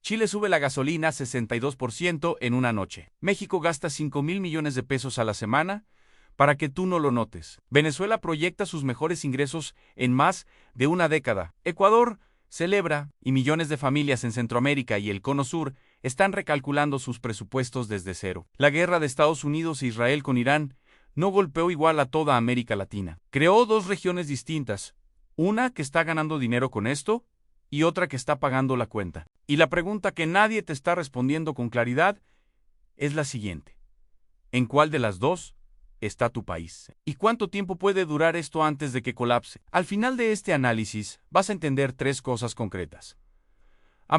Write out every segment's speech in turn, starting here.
Chile sube la gasolina 62% en una noche. México gasta 5,000 millones de pesos a la semana para que tú no lo notes. Venezuela proyecta sus mejores ingresos en más de una década. Ecuador celebra y millones de familias en Centroamérica y el Cono Sur están recalculando sus presupuestos desde cero. La guerra de Estados Unidos e Israel con Irán no golpeó igual a toda América Latina. Creó dos regiones distintas, una que está ganando dinero con esto y otra que está pagando la cuenta. Y la pregunta que nadie te está respondiendo con claridad es la siguiente. ¿En cuál de las dos está tu país? ¿Y cuánto tiempo puede durar esto antes de que colapse? Al final de este análisis vas a entender tres cosas concretas.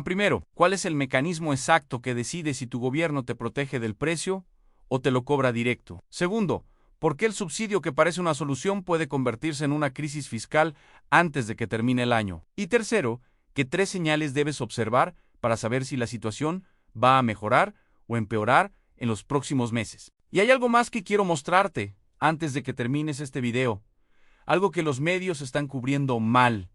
Primero, ¿cuál es el mecanismo exacto que decide si tu gobierno te protege del precio o te lo cobra directo? Segundo, ¿por qué el subsidio que parece una solución puede convertirse en una crisis fiscal antes de que termine el año? Y tercero, ¿qué tres señales debes observar para saber si la situación va a mejorar o empeorar en los próximos meses? Y hay algo más que quiero mostrarte antes de que termines este video, algo que los medios están cubriendo mal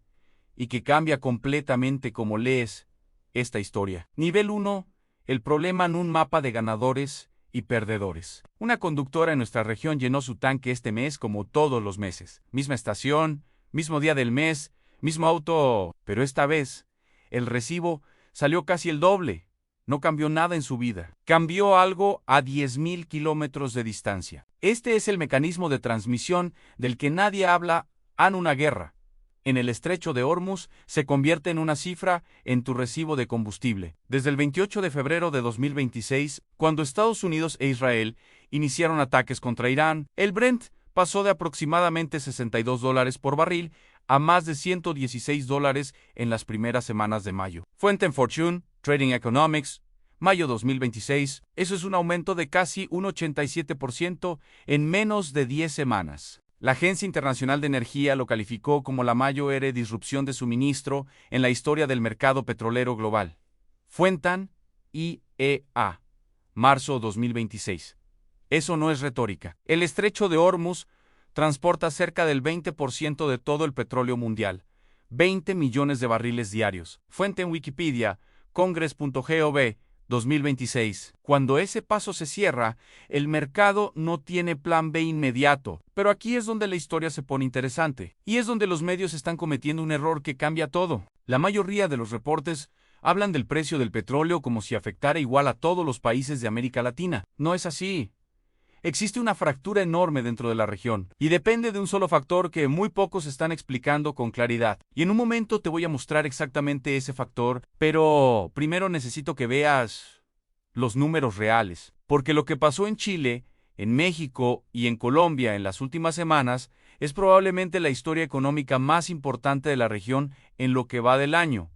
y que cambia completamente cómo lees esta historia. Nivel 1. El problema en un mapa de ganadores y perdedores. Una conductora en nuestra región llenó su tanque este mes como todos los meses. Misma estación, mismo día del mes, mismo auto, pero esta vez el recibo salió casi el doble. No cambió nada en su vida. Cambió algo a 10,000 kilómetros de distancia. Este es el mecanismo de transmisión del que nadie habla en una guerra. En el estrecho de Hormuz se convierte en una cifra en tu recibo de combustible. Desde el 28 de febrero de 2026, cuando Estados Unidos e Israel iniciaron ataques contra Irán, el Brent pasó de aproximadamente $62 por barril a más de $116 en las primeras semanas de mayo. Fuente en Fortune, Trading Economics, mayo 2026, eso es un aumento de casi un 87% en menos de 10 semanas. La Agencia Internacional de Energía lo calificó como la mayor disrupción de suministro en la historia del mercado petrolero global. Fuentan IEA, marzo 2026. Eso no es retórica. El estrecho de Hormuz transporta cerca del 20% de todo el petróleo mundial, 20 millones de barriles diarios. Fuente en Wikipedia, congress.gov, 2026. Cuando ese paso se cierra, el mercado no tiene plan B inmediato. Pero aquí es donde la historia se pone interesante. Y es donde los medios están cometiendo un error que cambia todo. La mayoría de los reportes hablan del precio del petróleo como si afectara igual a todos los países de América Latina. No es así. Existe una fractura enorme dentro de la región, y depende de un solo factor que muy pocos están explicando con claridad. Y en un momento te voy a mostrar exactamente ese factor, pero primero necesito que veas los números reales, porque lo que pasó en Chile, en México y en Colombia en las últimas semanas es probablemente la historia económica más importante de la región en lo que va del año,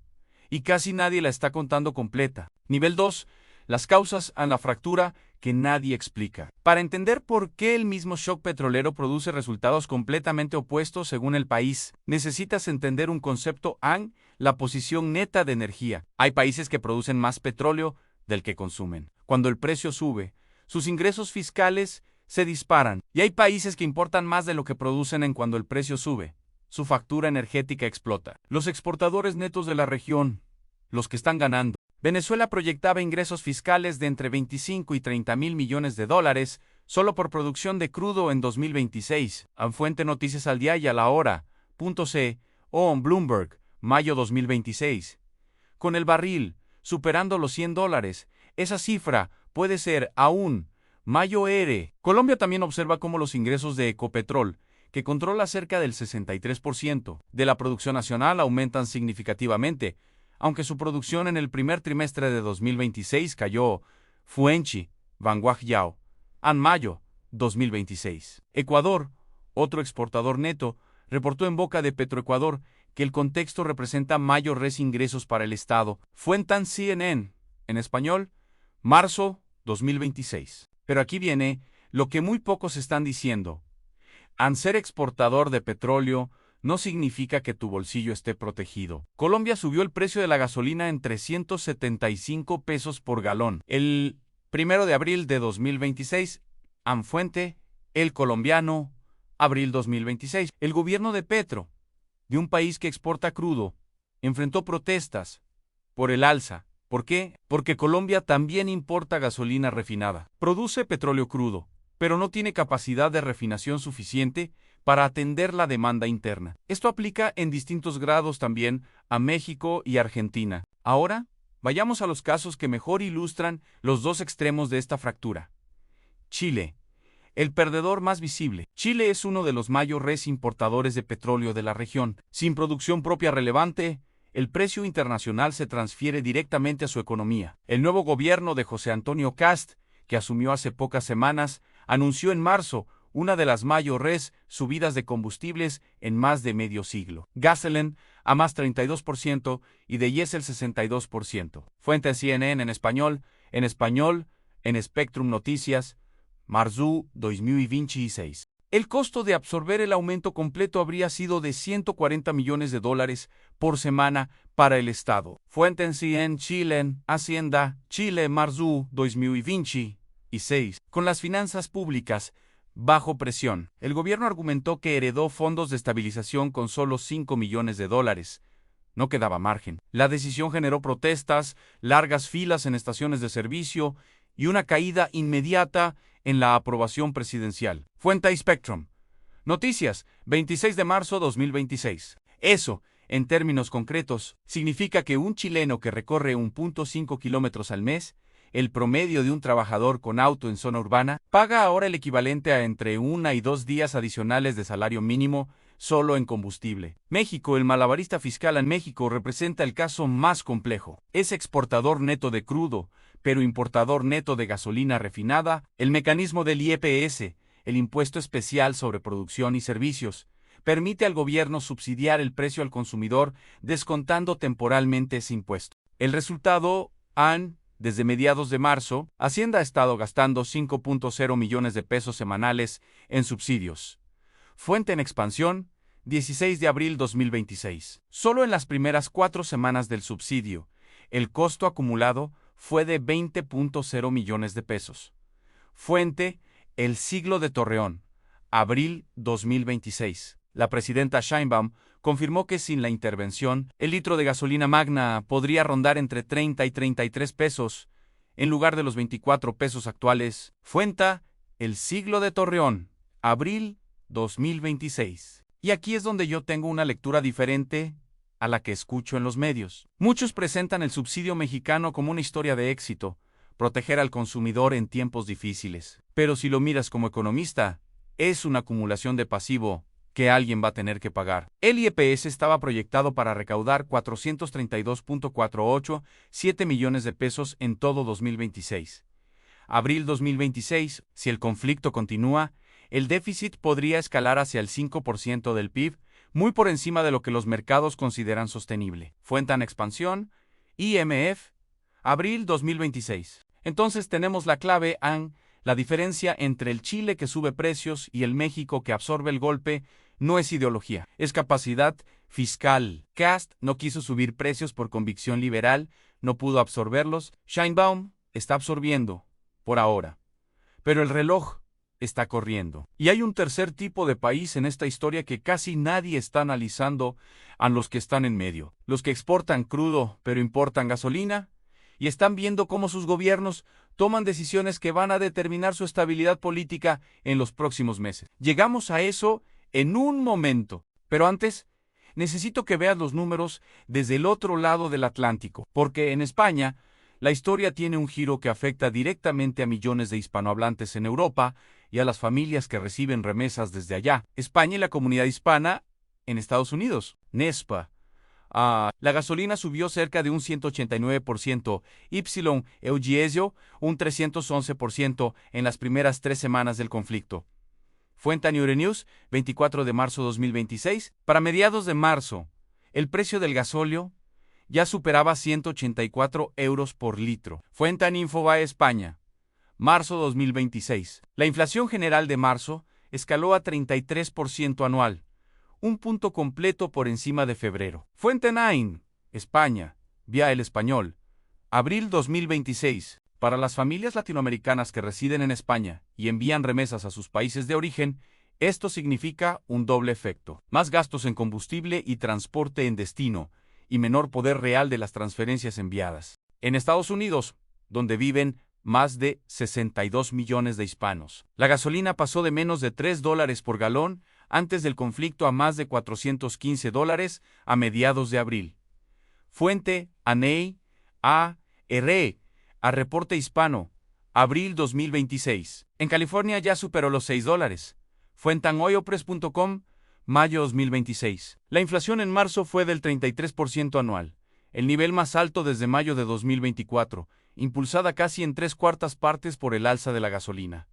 y casi nadie la está contando completa. Nivel 2. Las causas a la fractura que nadie explica. Para entender por qué el mismo shock petrolero produce resultados completamente opuestos según el país, necesitas entender un concepto la posición neta de energía. Hay países que producen más petróleo del que consumen. Cuando el precio sube, sus ingresos fiscales se disparan, y hay países que importan más de lo que producen en cuando el precio sube. Su factura energética explota. Los exportadores netos de la región, los que están ganando. Venezuela proyectaba ingresos fiscales de entre 25 y 30 mil millones de dólares solo por producción de crudo en 2026. Fuente Noticias al Día y a la Hora.c o en Bloomberg, mayo 2026. Con el barril superando los $100, esa cifra puede ser aún mayor. Colombia también observa cómo los ingresos de Ecopetrol, que controla cerca del 63% de la producción nacional, aumentan significativamente, aunque su producción en el primer trimestre de 2026 cayó. Fuenchi, Vanguard, en mayo 2026. Ecuador, otro exportador neto, reportó en boca de Petroecuador que el contexto representa mayores ingresos para el Estado. Fuentan CNN, en español, marzo 2026. Pero aquí viene lo que muy pocos están diciendo. Al ser exportador de petróleo, no significa que tu bolsillo esté protegido. Colombia subió el precio de la gasolina en 375 pesos por galón. El 1 de abril de 2026, fuente, El Colombiano, abril 2026. El gobierno de Petro, de un país que exporta crudo, enfrentó protestas por el alza ¿Por qué? Porque Colombia también importa gasolina refinada. Produce petróleo crudo, pero no tiene capacidad de refinación suficiente para atender la demanda interna. Esto aplica en distintos grados también a México y Argentina. Ahora, vayamos a los casos que mejor ilustran los dos extremos de esta fractura. Chile. El perdedor más visible. Chile es uno de los mayores importadores de petróleo de la región. Sin producción propia relevante, el precio internacional se transfiere directamente a su economía. El nuevo gobierno de José Antonio Kast, que asumió hace pocas semanas, anunció en marzo una de las mayores subidas de combustibles en más de medio siglo. Gasoline a más 32% y de diésel 62%. Fuente CNN en español, en Spectrum Noticias, marzo 2026. El costo de absorber el aumento completo habría sido de $140 millones por semana para el Estado. Fuente en CNN Chile, Hacienda, Chile, marzo 2026. Con las finanzas públicas bajo presión, el gobierno argumentó que heredó fondos de estabilización con solo $5 millones. No quedaba margen. La decisión generó protestas, largas filas en estaciones de servicio y una caída inmediata en la aprobación presidencial. Fuente Spectrum. Noticias, 26 de marzo 2026. Eso, en términos concretos, significa que un chileno que recorre 1.5 kilómetros al mes, el promedio de un trabajador con auto en zona urbana, paga ahora el equivalente a entre 1 y 2 días adicionales de salario mínimo solo en combustible. México, el malabarista fiscal en México representa el caso más complejo. Es exportador neto de crudo, pero importador neto de gasolina refinada. El mecanismo del IEPS, el Impuesto Especial sobre Producción y Servicios, permite al gobierno subsidiar el precio al consumidor descontando temporalmente ese impuesto. El resultado, desde mediados de marzo, Hacienda ha estado gastando 5.0 millones de pesos semanales en subsidios. Fuente en expansión, 16 de abril 2026. Solo en las primeras 4 semanas del subsidio, el costo acumulado fue de 20.0 millones de pesos. Fuente, El Siglo de Torreón, abril 2026. La presidenta Sheinbaum confirmó que sin la intervención, el litro de gasolina magna podría rondar entre 30 y 33 pesos, en lugar de los 24 pesos actuales. Fuente, El Siglo de Torreón, abril 2026. Y aquí es donde yo tengo una lectura diferente a la que escucho en los medios. Muchos presentan el subsidio mexicano como una historia de éxito, proteger al consumidor en tiempos difíciles. Pero si lo miras como economista, es una acumulación de pasivo que alguien va a tener que pagar. El IEPS estaba proyectado para recaudar 432.487 millones de pesos en todo 2026. Abril 2026, si el conflicto continúa, el déficit podría escalar hacia el 5% del PIB, muy por encima de lo que los mercados consideran sostenible. Fuente en expansión, IMF, abril 2026. Entonces tenemos la clave la diferencia entre el Chile que sube precios y el México que absorbe el golpe no es ideología, es capacidad fiscal. Kast no quiso subir precios por convicción liberal, no pudo absorberlos. Sheinbaum está absorbiendo, por ahora. Pero el reloj está corriendo. Y hay un tercer tipo de país en esta historia que casi nadie está analizando, a los que están en medio. Los que exportan crudo pero importan gasolina y están viendo cómo sus gobiernos toman decisiones que van a determinar su estabilidad política en los próximos meses. Llegamos a eso en un momento, pero antes necesito que veas los números desde el otro lado del Atlántico, porque en España la historia tiene un giro que afecta directamente a millones de hispanohablantes en Europa y a las familias que reciben remesas desde allá. España y la comunidad hispana en Estados Unidos. NESPA. La gasolina subió cerca de un 189%, Eugiesio un 311% en las primeras 3 semanas del conflicto. Fuente Euronews, 24 de marzo 2026. Para mediados de marzo, el precio del gasóleo ya superaba 184 euros por litro. Fuente en Infobae España, marzo 2026. La inflación general de marzo escaló a 33% anual, un punto completo por encima de febrero. Fuente Nine, España, vía El Español, abril 2026. Para las familias latinoamericanas que residen en España y envían remesas a sus países de origen, esto significa un doble efecto: más gastos en combustible y transporte en destino, y menor poder real de las transferencias enviadas. En Estados Unidos, donde viven más de 62 millones de hispanos, la gasolina pasó de menos de $3 por galón antes del conflicto a más de $415 a mediados de abril. Fuente: ANEI, A.R.E., a Reporte Hispano, abril 2026. En California ya superó los $6. Fuente: oilpress.com, mayo 2026. La inflación en marzo fue del 33% anual, el nivel más alto desde mayo de 2024, impulsada casi en 3/4 partes por el alza de la gasolina.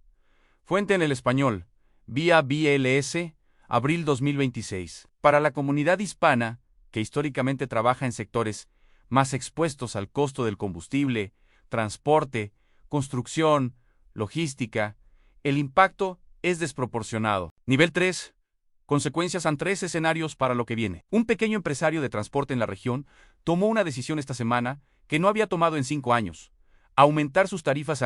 Fuente en el español, vía BLS, abril 2026. Para la comunidad hispana, que históricamente trabaja en sectores más expuestos al costo del combustible, transporte, construcción, logística, el impacto es desproporcionado. Nivel 3. Consecuencias ante 3 escenarios para lo que viene. Un pequeño empresario de transporte en la región tomó una decisión esta semana que no había tomado en 5 años: aumentar sus tarifas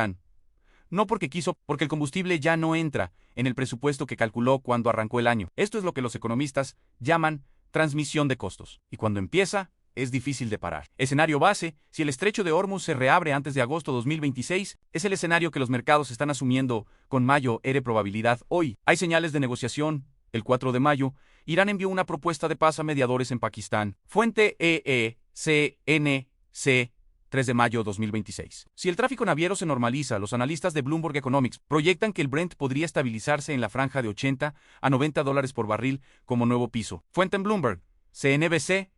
no porque quiso, porque el combustible ya no entra en el presupuesto que calculó cuando arrancó el año. Esto es lo que los economistas llaman transmisión de costos. Y cuando empieza, es difícil de parar. Escenario base: si el estrecho de Hormuz se reabre antes de agosto 2026, es el escenario que los mercados están asumiendo con mayor probabilidad hoy. Hay señales de negociación. El 4 de mayo, Irán envió una propuesta de paz a mediadores en Pakistán. Fuente: EECNC, 3 de mayo 2026. Si el tráfico naviero se normaliza, los analistas de Bloomberg Economics proyectan que el Brent podría estabilizarse en la franja de $80 a $90 por barril como nuevo piso. Fuente en Bloomberg, CNBC,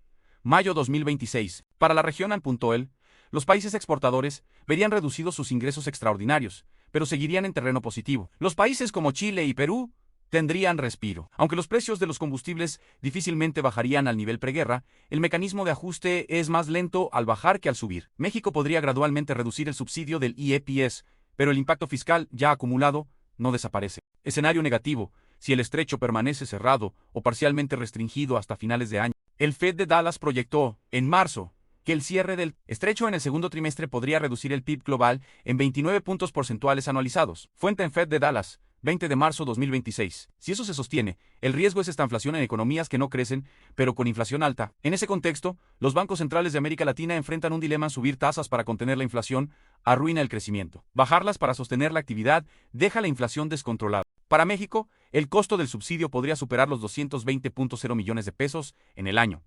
mayo 2026. Para la región al.el, los países exportadores verían reducidos sus ingresos extraordinarios, pero seguirían en terreno positivo. Los países como Chile y Perú tendrían respiro. Aunque los precios de los combustibles difícilmente bajarían al nivel preguerra, el mecanismo de ajuste es más lento al bajar que al subir. México podría gradualmente reducir el subsidio del IEPS, pero el impacto fiscal ya acumulado no desaparece. Escenario negativo: si el estrecho permanece cerrado o parcialmente restringido hasta finales de año. El Fed de Dallas proyectó, en marzo, que el cierre del estrecho en el segundo trimestre podría reducir el PIB global en 29 puntos porcentuales anualizados. Fuente en Fed de Dallas, 20 de marzo 2026. Si eso se sostiene, el riesgo es estanflación en economías que no crecen, pero con inflación alta. En ese contexto, los bancos centrales de América Latina enfrentan un dilema: subir tasas para contener la inflación arruina el crecimiento. Bajarlas para sostener la actividad deja la inflación descontrolada. Para México, el costo del subsidio podría superar los 220.0 millones de pesos en el año.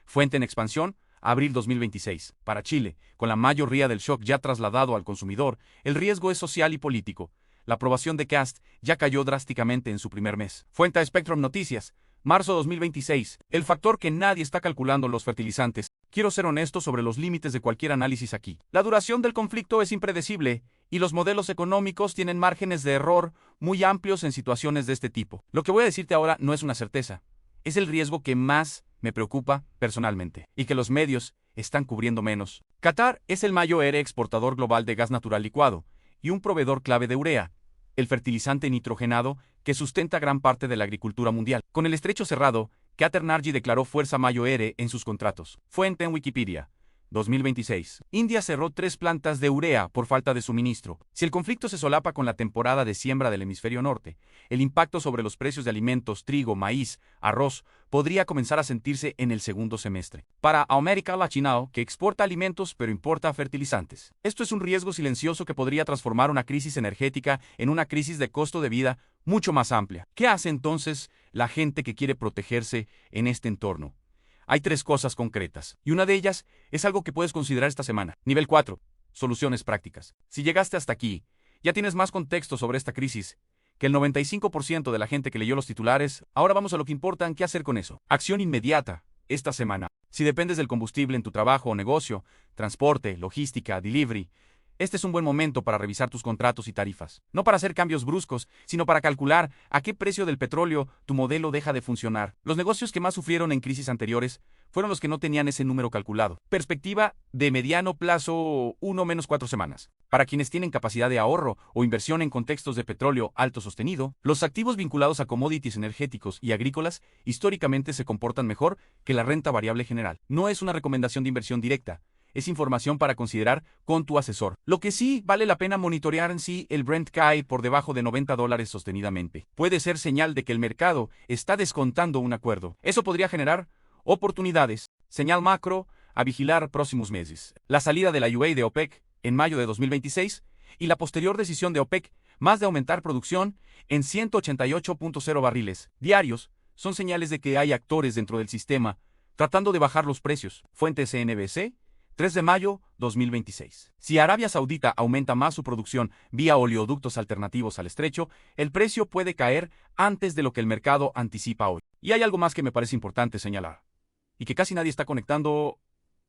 Fuente en expansión, abril 2026. Para Chile, con la mayoría del shock ya trasladado al consumidor, el riesgo es social y político. La aprobación de CAST ya cayó drásticamente en su primer mes. Fuente a Spectrum Noticias, marzo 2026. El factor que nadie está calculando: los fertilizantes. Quiero ser honesto sobre los límites de cualquier análisis aquí. La duración del conflicto es impredecible, y los modelos económicos tienen márgenes de error muy amplios en situaciones de este tipo. Lo que voy a decirte ahora no es una certeza. Es el riesgo que más me preocupa personalmente, y que los medios están cubriendo menos. Qatar es el mayor exportador global de gas natural licuado y un proveedor clave de urea, el fertilizante nitrogenado que sustenta gran parte de la agricultura mundial. Con el estrecho cerrado, Qatar declaró fuerza mayor en sus contratos. Fuente en Wikipedia, 2026. India cerró 3 plantas de urea por falta de suministro. Si el conflicto se solapa con la temporada de siembra del hemisferio norte, el impacto sobre los precios de alimentos, trigo, maíz, arroz, podría comenzar a sentirse en el segundo semestre. Para América Latina, que exporta alimentos pero importa fertilizantes. Esto es un riesgo silencioso que podría transformar una crisis energética en una crisis de costo de vida mucho más amplia. ¿Qué hace entonces la gente que quiere protegerse en este entorno? Hay 3 cosas concretas, y una de ellas es algo que puedes considerar esta semana. Nivel 4. Soluciones prácticas. Si llegaste hasta aquí, ya tienes más contexto sobre esta crisis que el 95% de la gente que leyó los titulares. Ahora vamos a lo que importa: ¿qué hacer con eso? Acción inmediata, esta semana. Si dependes del combustible en tu trabajo o negocio, transporte, logística, delivery, este es un buen momento para revisar tus contratos y tarifas. No para hacer cambios bruscos, sino para calcular a qué precio del petróleo tu modelo deja de funcionar. Los negocios que más sufrieron en crisis anteriores fueron los que no tenían ese número calculado. Perspectiva de mediano plazo: 1-4 semanas. Para quienes tienen capacidad de ahorro o inversión en contextos de petróleo alto sostenido, los activos vinculados a commodities energéticos y agrícolas históricamente se comportan mejor que la renta variable general. No es una recomendación de inversión directa. Es información para considerar con tu asesor. Lo que sí vale la pena monitorear: si el Brent cae por debajo de $90 sostenidamente, puede ser señal de que el mercado está descontando un acuerdo. Eso podría generar oportunidades. Señal macro: a vigilar próximos meses. La salida de la UAE de OPEC en mayo de 2026 y la posterior decisión de OPEC más de aumentar producción en 188.0 barriles diarios son señales de que hay actores dentro del sistema tratando de bajar los precios. Fuente CNBC, 3 de mayo 2026. Si Arabia Saudita aumenta más su producción vía oleoductos alternativos al estrecho, el precio puede caer antes de lo que el mercado anticipa hoy. Y hay algo más que me parece importante señalar, y que casi nadie está conectando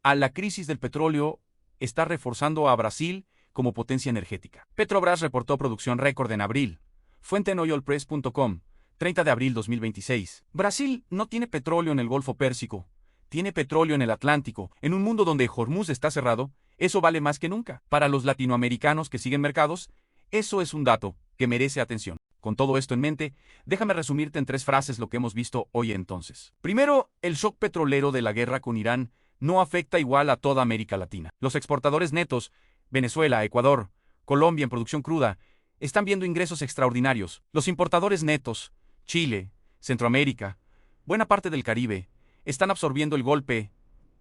a la crisis del petróleo, está reforzando a Brasil como potencia energética. Petrobras reportó producción récord en abril. Fuente en oilpress.com, 30 de abril 2026. Brasil no tiene petróleo en el Golfo Pérsico, tiene petróleo en el Atlántico. En un mundo donde Hormuz está cerrado, eso vale más que nunca. Para los latinoamericanos que siguen mercados, eso es un dato que merece atención. Con todo esto en mente, déjame resumirte en 3 frases lo que hemos visto hoy entonces. Primero, el shock petrolero de la guerra con Irán no afecta igual a toda América Latina. Los exportadores netos, Venezuela, Ecuador, Colombia en producción cruda, están viendo ingresos extraordinarios. Los importadores netos, Chile, Centroamérica, buena parte del Caribe, están absorbiendo el golpe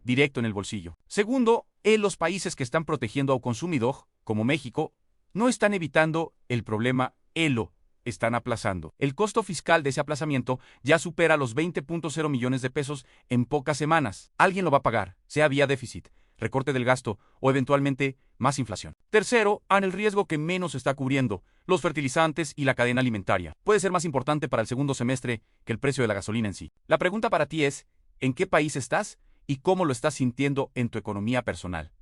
directo en el bolsillo. Segundo, los países que están protegiendo al consumidor, como México, no están evitando el problema, lo están aplazando. El costo fiscal de ese aplazamiento ya supera los 20.0 millones de pesos en pocas semanas. Alguien lo va a pagar, sea vía déficit, recorte del gasto o eventualmente más inflación. Tercero, el riesgo que menos está cubriendo, los fertilizantes y la cadena alimentaria. Puede ser más importante para el segundo semestre que el precio de la gasolina en sí. La pregunta para ti es, ¿en qué país estás y cómo lo estás sintiendo en tu economía personal?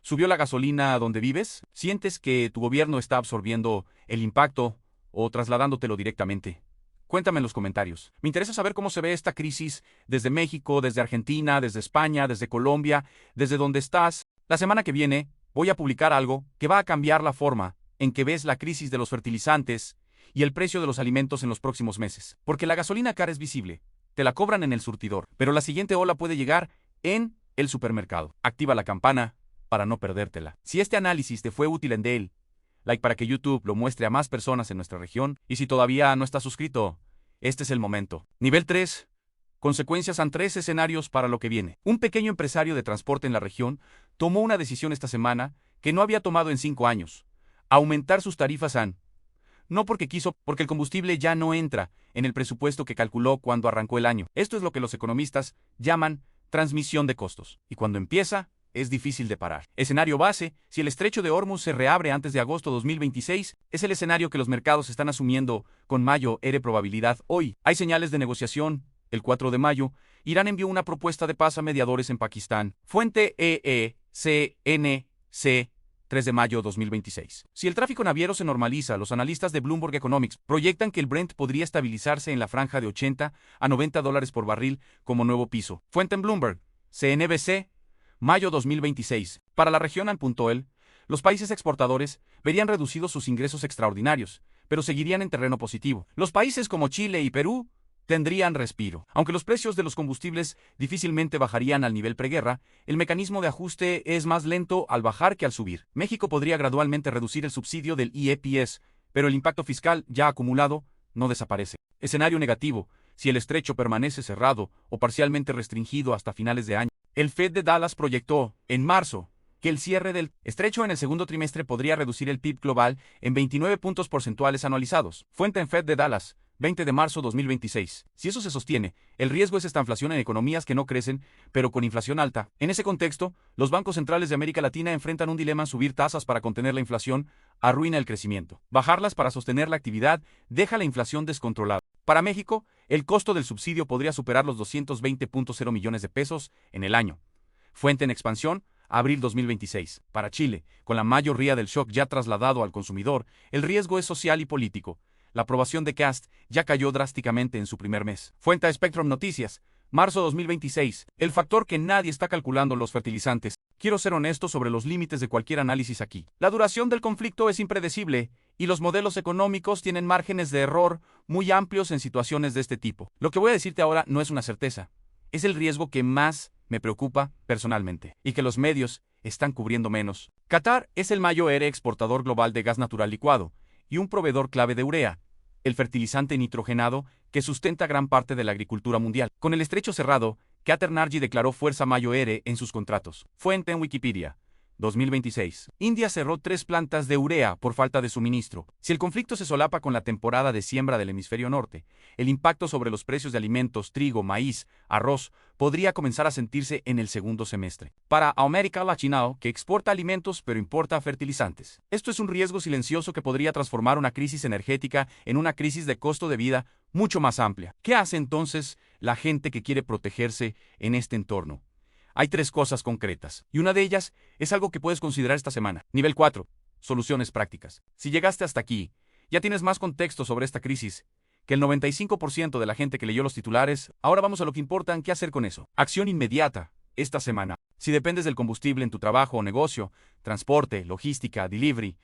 ¿Subió la gasolina donde vives? ¿Sientes que tu gobierno está absorbiendo el impacto o trasladándotelo directamente? Cuéntame en los comentarios. Me interesa saber cómo se ve esta crisis desde México, desde Argentina, desde España, desde Colombia, desde donde estás. La semana que viene voy a publicar algo que va a cambiar la forma en que ves la crisis de los fertilizantes y el precio de los alimentos en los próximos meses. Porque la gasolina cara es visible, te la cobran en el surtidor, pero la siguiente ola puede llegar en el supermercado. Activa la campana para no perdértela. Si este análisis te fue útil en Dale, like para que YouTube lo muestre a más personas en nuestra región, y si todavía no estás suscrito, este es el momento. Nivel 3. Consecuencias en 3 escenarios para lo que viene. Un pequeño empresario de transporte en la región tomó una decisión esta semana que no había tomado en 5 años. Aumentar sus tarifas no porque quiso, porque el combustible ya no entra en el presupuesto que calculó cuando arrancó el año. Esto es lo que los economistas llaman transmisión de costos. Y cuando empieza, es difícil de parar. Escenario base, si el estrecho de Hormuz se reabre antes de agosto 2026, es el escenario que los mercados están asumiendo con mayor probabilidad hoy. Hay señales de negociación. El 4 de mayo, Irán envió una propuesta de paz a mediadores en Pakistán. Fuente CNC, 3 de mayo 2026. Si el tráfico naviero se normaliza, los analistas de Bloomberg Economics proyectan que el Brent podría estabilizarse en la franja de $80 a $90 por barril como nuevo piso. Fuente en Bloomberg, CNBC, mayo 2026. Para la región .el, los países exportadores verían reducidos sus ingresos extraordinarios, pero seguirían en terreno positivo. Los países como Chile y Perú tendrían respiro. Aunque los precios de los combustibles difícilmente bajarían al nivel preguerra, el mecanismo de ajuste es más lento al bajar que al subir. México podría gradualmente reducir el subsidio del IEPS, pero el impacto fiscal ya acumulado no desaparece. Escenario negativo, si el estrecho permanece cerrado o parcialmente restringido hasta finales de año. El Fed de Dallas proyectó, en marzo, que el cierre del estrecho en el segundo trimestre podría reducir el PIB global en 29 puntos porcentuales anualizados. Fuente en Fed de Dallas, 20 de marzo 2026. Si eso se sostiene, el riesgo es estanflación en economías que no crecen, pero con inflación alta. En ese contexto, los bancos centrales de América Latina enfrentan un dilema: subir tasas para contener la inflación arruina el crecimiento. Bajarlas para sostener la actividad deja la inflación descontrolada. Para México, el costo del subsidio podría superar los 220.0 millones de pesos en el año. Fuente en expansión, abril 2026. Para Chile, con la mayoría del shock ya trasladado al consumidor, el riesgo es social y político. La aprobación de CAST ya cayó drásticamente en su primer mes. Fuente Spectrum Noticias, marzo 2026. El factor que nadie está calculando: los fertilizantes. Quiero ser honesto sobre los límites de cualquier análisis aquí. La duración del conflicto es impredecible y los modelos económicos tienen márgenes de error muy amplios en situaciones de este tipo. Lo que voy a decirte ahora no es una certeza. Es el riesgo que más me preocupa personalmente y que los medios están cubriendo menos. Qatar es el mayor exportador global de gas natural licuado y un proveedor clave de urea, el fertilizante nitrogenado que sustenta gran parte de la agricultura mundial. Con el estrecho cerrado, Qatar declaró fuerza mayor en sus contratos. Fuente en Wikipedia. 2026. India cerró 3 plantas de urea por falta de suministro. Si el conflicto se solapa con la temporada de siembra del hemisferio norte, el impacto sobre los precios de alimentos, trigo, maíz, arroz, podría comenzar a sentirse en el segundo semestre. Para América Latina, que exporta alimentos pero importa fertilizantes. Esto es un riesgo silencioso que podría transformar una crisis energética en una crisis de costo de vida mucho más amplia. ¿Qué hace entonces la gente que quiere protegerse en este entorno? Hay 3 cosas concretas, y una de ellas es algo que puedes considerar esta semana. Nivel 4. Soluciones prácticas. Si llegaste hasta aquí, ya tienes más contexto sobre esta crisis que el 95% de la gente que leyó los titulares. Ahora vamos a lo que importa, ¿qué hacer con eso? Acción inmediata. Esta semana. Si dependes del combustible en tu trabajo o negocio, transporte, logística, delivery,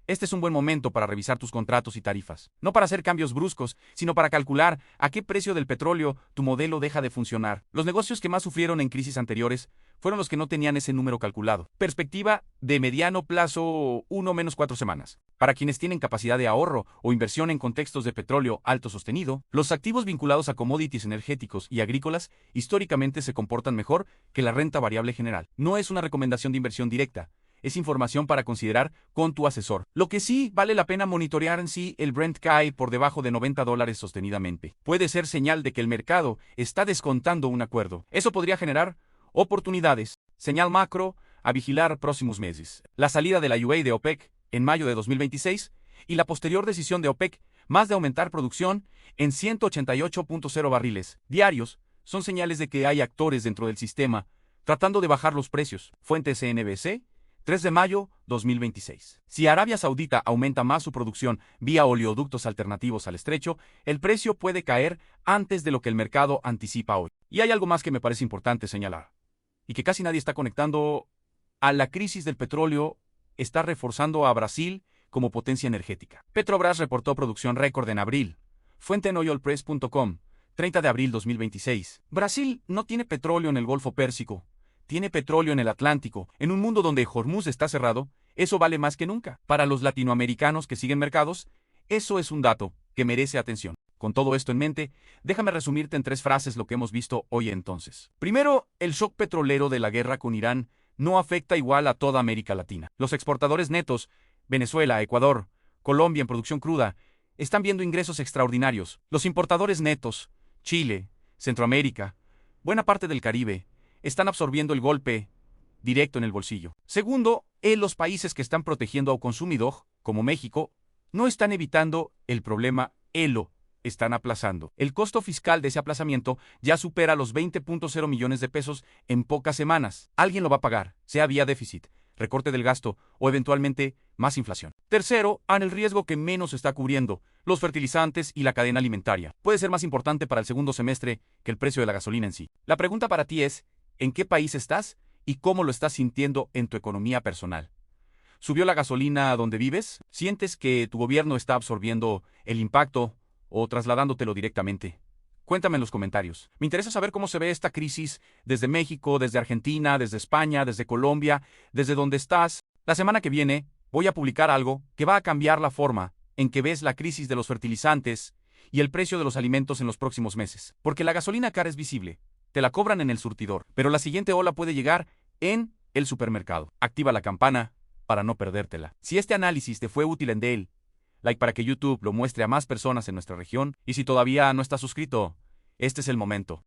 este es un buen momento para revisar tus contratos y tarifas. No para hacer cambios bruscos, sino para calcular a qué precio del petróleo tu modelo deja de funcionar. Los negocios que más sufrieron en crisis anteriores fueron los que no tenían ese número calculado. Perspectiva de mediano plazo 1-4 semanas. Para quienes tienen capacidad de ahorro o inversión en contextos de petróleo alto sostenido, los activos vinculados a commodities energéticos y agrícolas históricamente se comportan mejor que la renta variable general. No es una recomendación de inversión directa. Es información para considerar con tu asesor. Lo que sí vale la pena monitorear en sí, el Brent cae por debajo de $90 sostenidamente. Puede ser señal de que el mercado está descontando un acuerdo. Eso podría generar oportunidades. Señal macro a vigilar próximos meses. La salida de la UA de OPEC en mayo de 2026 y la posterior decisión de OPEC más de aumentar producción en 188.0 barriles diarios son señales de que hay actores dentro del sistema tratando de bajar los precios. Fuente CNBC. 3 de mayo 2026. Si Arabia Saudita aumenta más su producción vía oleoductos alternativos al estrecho, el precio puede caer antes de lo que el mercado anticipa hoy. Y hay algo más que me parece importante señalar, y que casi nadie está conectando a la crisis del petróleo, está reforzando a Brasil como potencia energética. Petrobras reportó producción récord en abril. Fuente en oilpress.com, 30 de abril 2026. Brasil no tiene petróleo en el Golfo Pérsico. Tiene petróleo en el Atlántico. En un mundo donde Hormuz está cerrado, eso vale más que nunca. Para los latinoamericanos que siguen mercados, eso es un dato que merece atención. Con todo esto en mente, déjame resumirte en 3 frases lo que hemos visto hoy entonces. Primero, el shock petrolero de la guerra con Irán no afecta igual a toda América Latina. Los exportadores netos, Venezuela, Ecuador, Colombia en producción cruda, están viendo ingresos extraordinarios. Los importadores netos, Chile, Centroamérica, buena parte del Caribe, están absorbiendo el golpe directo en el bolsillo. Segundo, los países que están protegiendo al consumidor, como México, no están evitando el problema, lo están aplazando. El costo fiscal de ese aplazamiento ya supera los 20.0 millones de pesos en pocas semanas. Alguien lo va a pagar, sea vía déficit, recorte del gasto o eventualmente más inflación. Tercero, el riesgo que menos está cubriendo, los fertilizantes y la cadena alimentaria. Puede ser más importante para el segundo semestre que el precio de la gasolina en sí. La pregunta para ti es, ¿en qué país estás y cómo lo estás sintiendo en tu economía personal? ¿Subió la gasolina a donde vives? ¿Sientes que tu gobierno está absorbiendo el impacto o trasladándotelo directamente? Cuéntame en los comentarios. Me interesa saber cómo se ve esta crisis desde México, desde Argentina, desde España, desde Colombia, desde donde estás. La semana que viene voy a publicar algo que va a cambiar la forma en que ves la crisis de los fertilizantes y el precio de los alimentos en los próximos meses. Porque la gasolina cara es visible. Te la cobran en el surtidor, pero la siguiente ola puede llegar en el supermercado. Activa la campana para no perdértela. Si este análisis te fue útil, en like para que YouTube lo muestre a más personas en nuestra región, y si todavía no estás suscrito, este es el momento.